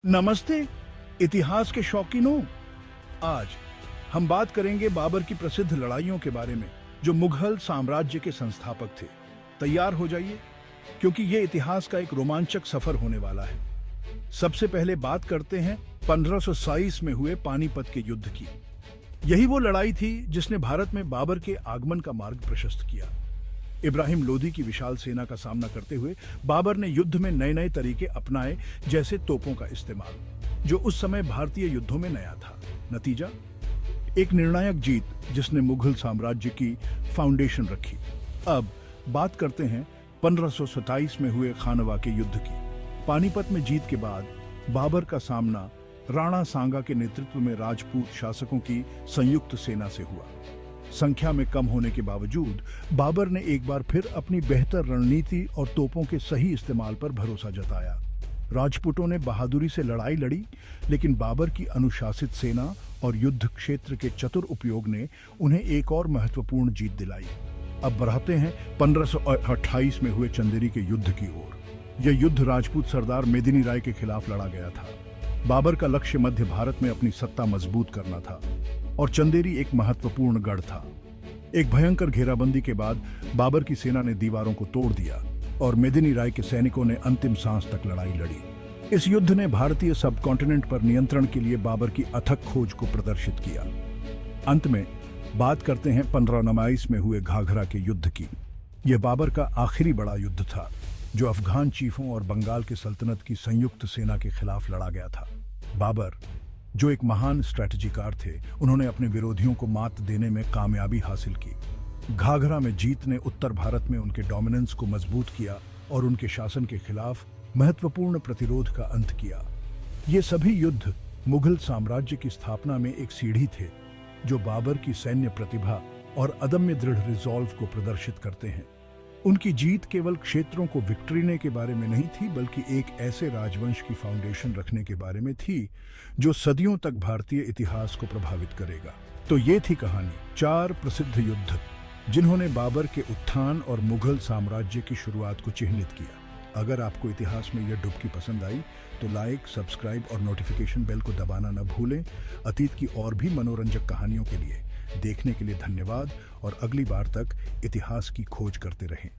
नमस्ते इतिहास के शौकीनों। आज हम बात करेंगे बाबर की प्रसिद्ध लड़ाइयों के बारे में जो मुगल साम्राज्य के संस्थापक थे। तैयार हो जाइए क्योंकि ये इतिहास का एक रोमांचक सफर होने वाला है। सबसे पहले बात करते हैं 1527 में हुए पानीपत के युद्ध की। यही वो लड़ाई थी जिसने भारत में बाबर के आगमन का मार्ग प्रशस्त किया। इब्राहिम लोदी की विशाल सेना का सामना करते हुए बाबर ने युद्ध में नए नए तरीके अपनाए, जैसे तोपों का इस्तेमाल, जो उस समय भारतीय युद्धों में नया था। नतीजा, एक निर्णायक जीत जिसने मुगल साम्राज्य की फाउंडेशन रखी। अब बात करते हैं 1527 में हुए खानवा के युद्ध की। पानीपत में जीत के बाद बाबर का सामना राणा सांगा के नेतृत्व में राजपूत शासकों की संयुक्त सेना से हुआ। संख्या में कम होने के बावजूद बाबर ने एक बार फिर अपनी बेहतर रणनीति और तोपों के सही इस्तेमाल पर भरोसा जताया। राजपूतों ने बहादुरी से लड़ाई लड़ी, लेकिन बाबर की अनुशासित सेना और युद्ध क्षेत्र के चतुर उपयोग ने उन्हें एक और महत्वपूर्ण जीत दिलाई। अब बढ़ते हैं 1528 में हुए चंदेरी के युद्ध की ओर। यह युद्ध राजपूत सरदार मेदिनी राय के खिलाफ लड़ा गया था। बाबर का लक्ष्य मध्य भारत में अपनी सत्ता मजबूत करना था और चंदेरी एक महत्वपूर्ण गढ़ था। एक भयंकर घेराबंदी के बाद बाबर की सेना ने दीवारों को तोड़ दिया और मेदिनी राय के सैनिकों ने अंतिम सांस तक लड़ाई लड़ी। इस युद्ध ने भारतीय सबकॉन्टिनेंट पर नियंत्रण के लिए बाबर की अथक खोज को प्रदर्शित किया। अंत में बात करते हैं 1529 में हुए घाघरा के युद्ध की। यह बाबर का आखिरी बड़ा युद्ध था जो अफगान चीफों और बंगाल के सल्तनत की संयुक्त सेना के खिलाफ लड़ा गया था। बाबर, जो एक महान स्ट्रैटेजिकार थे, उन्होंने अपने विरोधियों को मात देने में कामयाबी हासिल की। घाघरा में जीत ने उत्तर भारत में उनके डोमिनेंस को मजबूत किया और उनके शासन के खिलाफ महत्वपूर्ण प्रतिरोध का अंत किया। ये सभी युद्ध मुगल साम्राज्य की स्थापना में एक सीढ़ी थे जो बाबर की सैन्य प्रतिभा और अदम्य दृढ़ रिजॉल्व को प्रदर्शित करते हैं। उनकी जीत केवल क्षेत्रों को विक्ट्रीने के बारे में नहीं थी, बल्कि एक ऐसे राजवंश की फाउंडेशन रखने के बारे में थी जो सदियों तक भारतीय इतिहास को प्रभावित करेगा। तो ये थी कहानी 4 प्रसिद्ध युद्ध जिन्होंने बाबर के उत्थान और मुगल साम्राज्य की शुरुआत को चिह्नित किया। अगर आपको इतिहास में यह डुबकी पसंद आई तो लाइक, सब्सक्राइब और नोटिफिकेशन बेल को दबाना न भूलें। अतीत की और भी मनोरंजक कहानियों के लिए देखने के लिए धन्यवाद और अगली बार तक इतिहास की खोज करते रहें।